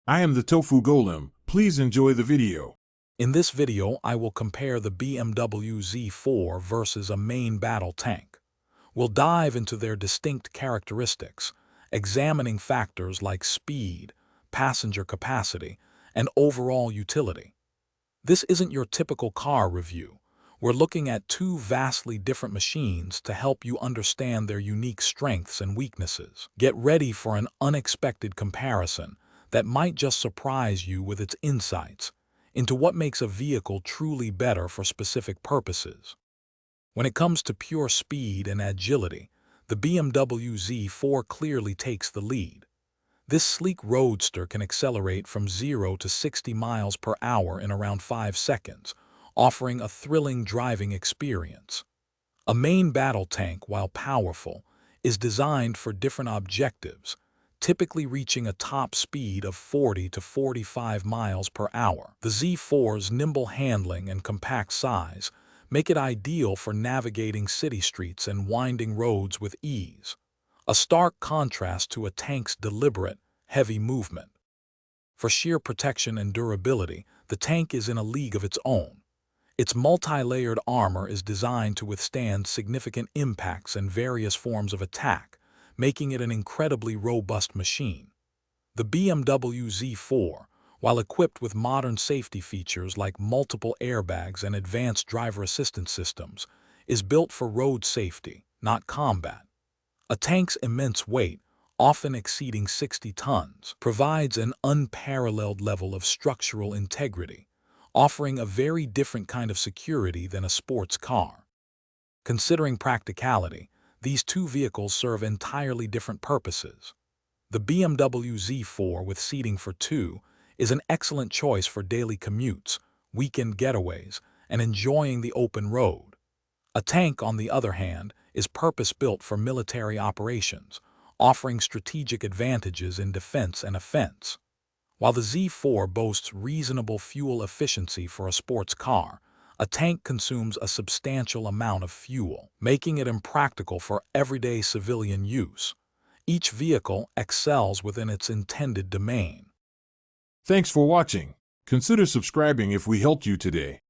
I am the Tofu Golem. Please enjoy the video. In this video, I will compare the BMW Z4 versus a main battle tank. We'll dive into their distinct characteristics, examining factors like speed, passenger capacity, and overall utility. This isn't your typical car review. We're looking at two vastly different machines to help you understand their unique strengths and weaknesses. Get ready for an unexpected comparison that might just surprise you with its insights into what makes a vehicle truly better for specific purposes. When it comes to pure speed and agility, the BMW Z4 clearly takes the lead. This sleek roadster can accelerate from 0 to 60 miles per hour in around 5 seconds, offering a thrilling driving experience. A main battle tank, while powerful, is designed for different objectives, typically reaching a top speed of 40 to 45 miles per hour. The Z4's nimble handling and compact size make it ideal for navigating city streets and winding roads with ease, a stark contrast to a tank's deliberate, heavy movement. For sheer protection and durability, the tank is in a league of its own. Its multi-layered armor is designed to withstand significant impacts and various forms of attack, making it an incredibly robust machine. The BMW Z4, while equipped with modern safety features like multiple airbags and advanced driver assistance systems, is built for road safety, not combat. A tank's immense weight, often exceeding 60 tons, provides an unparalleled level of structural integrity, offering a very different kind of security than a sports car. Considering practicality, these two vehicles serve entirely different purposes. The BMW Z4 with seating for two is an excellent choice for daily commutes, weekend getaways, and enjoying the open road. A tank, on the other hand, is purpose-built for military operations, offering strategic advantages in defense and offense. While the Z4 boasts reasonable fuel efficiency for a sports car, a tank consumes a substantial amount of fuel, making it impractical for everyday civilian use. Each vehicle excels within its intended domain. Thanks for watching. Consider subscribing if we helped you today.